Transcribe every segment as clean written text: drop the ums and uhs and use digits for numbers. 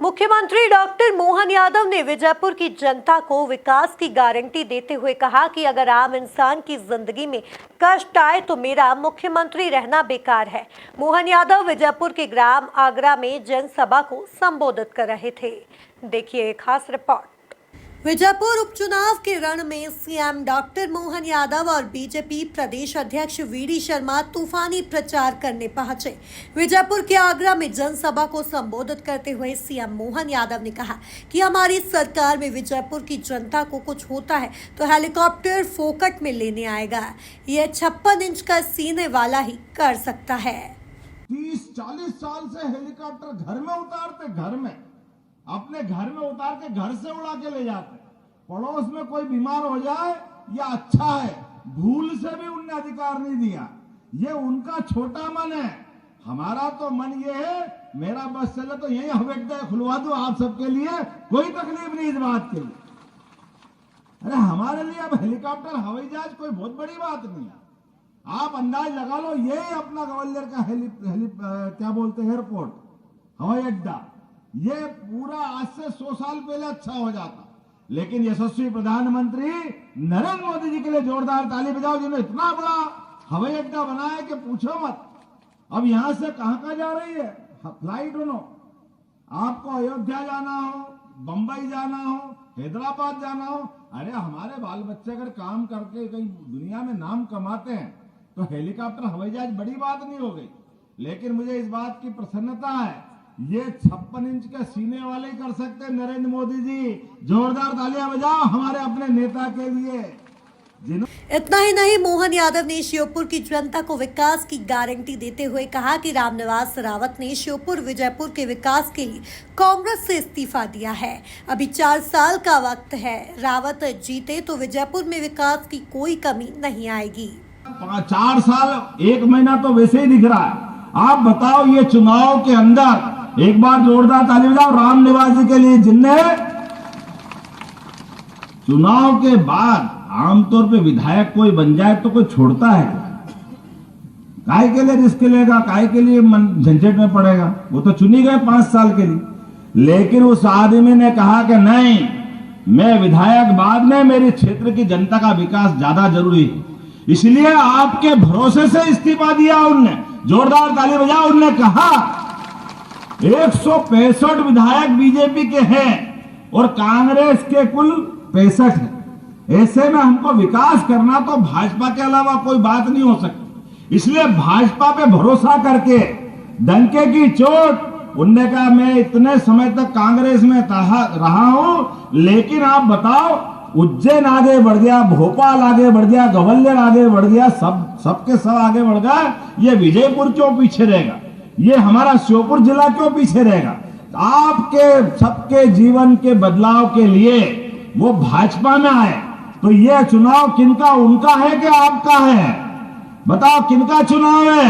मुख्यमंत्री डॉक्टर मोहन यादव ने विजयपुर की जनता को विकास की गारंटी देते हुए कहा कि अगर आम इंसान की जिंदगी में कष्ट आए तो मेरा मुख्यमंत्री रहना बेकार है। मोहन यादव विजयपुर के ग्राम आगरा में जनसभा को संबोधित कर रहे थे। देखिए एक खास रिपोर्ट। विजयपुर उपचुनाव के रण में सीएम डॉक्टर मोहन यादव और बीजेपी प्रदेश अध्यक्ष वीडी शर्मा तूफानी प्रचार करने पहुंचे। विजयपुर के आगरा में जनसभा को संबोधित करते हुए सीएम मोहन यादव ने कहा कि हमारी सरकार में विजयपुर की जनता को कुछ होता है तो हेलीकॉप्टर फोकट में लेने आएगा। ये 56 इंच का सीने वाला ही कर सकता है। 30-40 साल से हेलीकॉप्टर घर में उतारते, घर में अपने घर में उतार के घर से उड़ा के ले जाते। पड़ोस में कोई बीमार हो जाए या अच्छा है, भूल से भी उनने अधिकार नहीं दिया। ये उनका छोटा मन है। हमारा तो मन ये है, मेरा बस चले तो यही हवाई अड्डा खुलवा दो आप सबके लिए, कोई तकलीफ नहीं इस बात के लिए। अरे हमारे लिए अब हेलीकॉप्टर हवाई जहाज कोई बहुत बड़ी बात नहीं है। आप अंदाज लगा लो, यही अपना ग्वालियर का क्या बोलते हैं एयरपोर्ट, हवाई अड्डा, ये पूरा आज से 100 साल पहले अच्छा हो जाता। लेकिन यशस्वी प्रधानमंत्री नरेंद्र मोदी जी के लिए जोरदार ताली बजाओ, जिन्होंने इतना बड़ा हवाई अड्डा बनाया कि पूछो मत। अब यहां से कहां जा रही है फ्लाइट उन्हों, आपको अयोध्या जाना हो, बंबई जाना हो, हैदराबाद जाना हो, अरे हमारे बाल बच्चे अगर काम करके कहीं दुनिया में नाम कमाते हैं तो हेलीकॉप्टर हवाई जहाज बड़ी बात नहीं हो गई। लेकिन मुझे इस बात की प्रसन्नता है, ये 56 इंच के सीने वाले ही कर सकते हैं नरेंद्र मोदी जी। जोरदार तालियां बजाओ हमारे अपने नेता के लिए। इतना ही नहीं, मोहन यादव ने श्योपुर की जनता को विकास की गारंटी देते हुए कहा कि रामनिवास रावत ने श्योपुर विजयपुर के विकास के लिए कांग्रेस से इस्तीफा दिया है। अभी 4 साल का वक्त है, रावत जीते तो विजयपुर में विकास की कोई कमी नहीं आएगी। 4 साल 1 महीना तो वैसे ही दिख रहा है। आप बताओ, ये चुनाव के अंदर एक बार जोरदार ताली बजाओ रामनिवास जी के लिए, जिनने चुनाव के बाद आमतौर पे विधायक कोई बन जाए तो कोई छोड़ता है, काहे के लिए रिस्क लेगा, काहे के लिए झंझट में पड़ेगा। वो तो चुनी गए 5 साल के लिए। लेकिन उस आदमी ने कहा कि नहीं, मैं विधायक बाद में, मेरे क्षेत्र की जनता का विकास ज्यादा जरूरी है, इसलिए आपके भरोसे से इस्तीफा दिया उनने। जोरदार ताली बजाओ। उनने कहा 165 विधायक बीजेपी के हैं और कांग्रेस के कुल 65 है। ऐसे में हमको विकास करना तो भाजपा के अलावा कोई बात नहीं हो सकती। इसलिए भाजपा पे भरोसा करके डंके की चोट, उनने कहा मैं इतने समय तक कांग्रेस में रहा हूं, लेकिन आप बताओ, उज्जैन आगे बढ़ गया, भोपाल आगे बढ़ गया, ग्वालियर आगे बढ़ गया, सबके सब आगे बढ़ गया, ये विजयपुर क्यों पीछे रहेगा, ये हमारा श्योपुर जिला क्यों पीछे रहेगा। आपके सबके जीवन के बदलाव के लिए वो भाजपा में आए, तो ये चुनाव किनका, उनका है कि आपका है? बताओ किनका चुनाव है?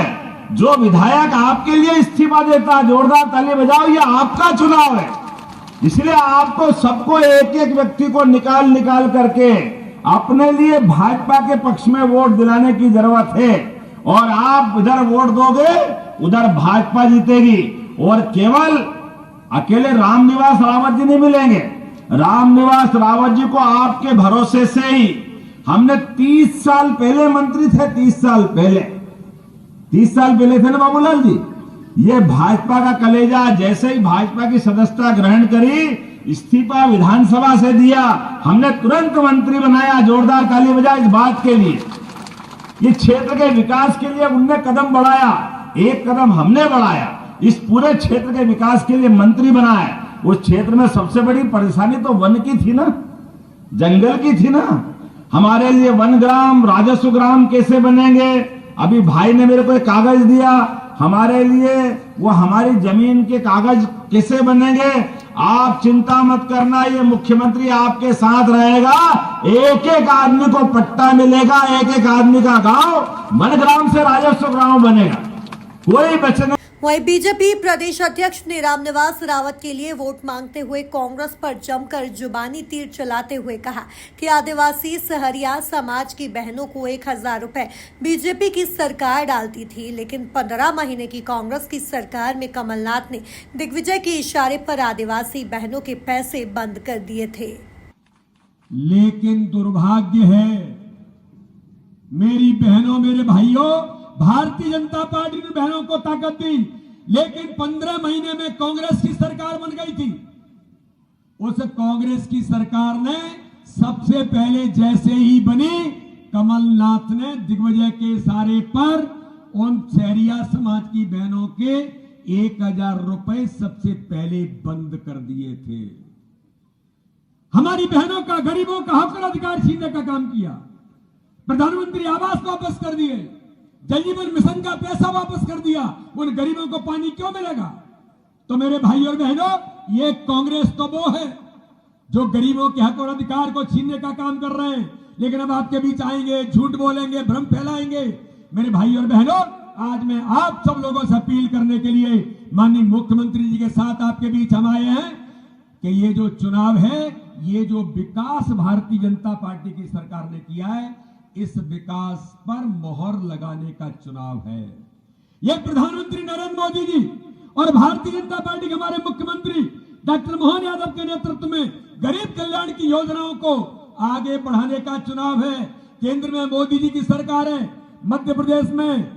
जो विधायक आपके लिए इस्तीफा देता, जोरदार ताली बजाओ, ये आपका चुनाव है। इसलिए आपको सबको एक एक व्यक्ति को निकाल करके अपने लिए भाजपा के पक्ष में वोट दिलाने की जरूरत है। और आप इधर वोट दोगे, उधर भाजपा जीतेगी। और केवल अकेले रामनिवास रावत जी नहीं मिलेंगे। रामनिवास रावत जी को आपके भरोसे से ही हमने 30 साल पहले मंत्री थे, 30 साल पहले थे ना बाबूलाल जी। ये भाजपा का कलेजा, जैसे ही भाजपा की सदस्यता ग्रहण करी, इस्तीफा विधानसभा से दिया, हमने तुरंत मंत्री बनाया। जोरदार ताली बजा इस बात के लिए। ये क्षेत्र के विकास के लिए उनने कदम बढ़ाया, एक कदम हमने बढ़ाया। इस पूरे क्षेत्र के विकास के लिए मंत्री बनाया। उस क्षेत्र में सबसे बड़ी परेशानी तो वन की थी ना, जंगल की थी ना। हमारे लिए वन ग्राम, राजस्व ग्राम कैसे बनेंगे? अभी भाई ने मेरे को एक कागज दिया हमारे लिए, वो हमारी जमीन के कागज कैसे बनेंगे? आप चिंता मत करना, ये मुख्यमंत्री आपके साथ रहेगा। एक एक आदमी को पट्टा मिलेगा, एक एक आदमी का गांव वन ग्राम से राजस्व ग्राम बनेगा, कोई बचने। वहीं बीजेपी प्रदेश अध्यक्ष ने रामनिवास रावत के लिए वोट मांगते हुए कांग्रेस पर जमकर जुबानी तीर चलाते हुए कहा कि आदिवासी सहरिया समाज की बहनों को 1000 रुपए बीजेपी की सरकार डालती थी, लेकिन 15 महीने की कांग्रेस की सरकार में कमलनाथ ने दिग्विजय के इशारे पर आदिवासी बहनों के पैसे बंद कर दिए थे। लेकिन दुर्भाग्य है मेरी बहनों, मेरे भाइयों, भारतीय जनता पार्टी ने बहनों को ताकत दी, लेकिन 15 महीने में कांग्रेस की सरकार बन गई थी। उस कांग्रेस की सरकार ने सबसे पहले जैसे ही बनी, कमलनाथ ने दिग्विजय के इशारे पर उन शहरिया समाज की बहनों के 1000 रुपए सबसे पहले बंद कर दिए थे। हमारी बहनों का, गरीबों का हक और अधिकार छीनने का काम किया। प्रधानमंत्री आवास वापस कर दिए, जल जीवन मिशन का पैसा वापस कर दिया। उन गरीबों को पानी क्यों मिलेगा? तो मेरे भाई और बहनों, ये कांग्रेस तो वो है जो गरीबों के हक और अधिकार को छीनने का काम कर रहे हैं, लेकिन अब आपके बीच आएंगे, झूठ बोलेंगे, भ्रम फैलाएंगे। मेरे भाई और बहनों, आज मैं आप सब लोगों से अपील करने के लिए माननीय मुख्यमंत्री जी के साथ आपके बीच हम आए हैं कि ये जो चुनाव है, ये जो विकास भारतीय जनता पार्टी की सरकार ने किया है, इस विकास पर मोहर लगाने का चुनाव है। यह प्रधानमंत्री नरेंद्र मोदी जी और भारतीय जनता पार्टी के हमारे मुख्यमंत्री डॉक्टर मोहन यादव के नेतृत्व में गरीब कल्याण की योजनाओं को आगे बढ़ाने का चुनाव है। केंद्र में मोदी जी की सरकार है, मध्य प्रदेश में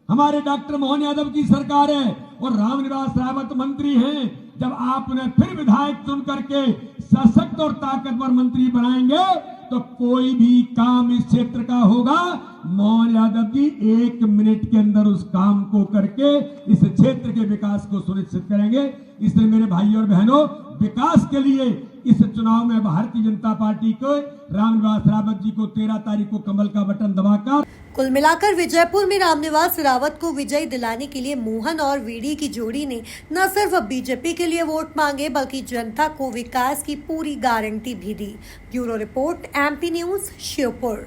हमारे डॉक्टर मोहन यादव की सरकार है और रामनिवास रावत मंत्री हैं। जब आप उन्हें फिर विधायक चुन करके सशक्त और ताकतवर मंत्री बनाएंगे तो कोई भी काम इस क्षेत्र का होगा, मोहन यादव जी 1 मिनट के अंदर उस काम को करके इस क्षेत्र के विकास को सुनिश्चित करेंगे। इसलिए मेरे भाई और बहनों, विकास के लिए इस चुनाव में भारतीय जनता पार्टी को, रामनिवास रावत जी को 13 तारीख को कमल का बटन दबाकर, कुल मिलाकर विजयपुर में रामनिवास रावत को विजयी दिलाने के लिए मोहन और वीडी की जोड़ी ने न सिर्फ बीजेपी के लिए वोट मांगे, बल्कि जनता को विकास की पूरी गारंटी भी दी। Bureau report, MP news, Sheopur.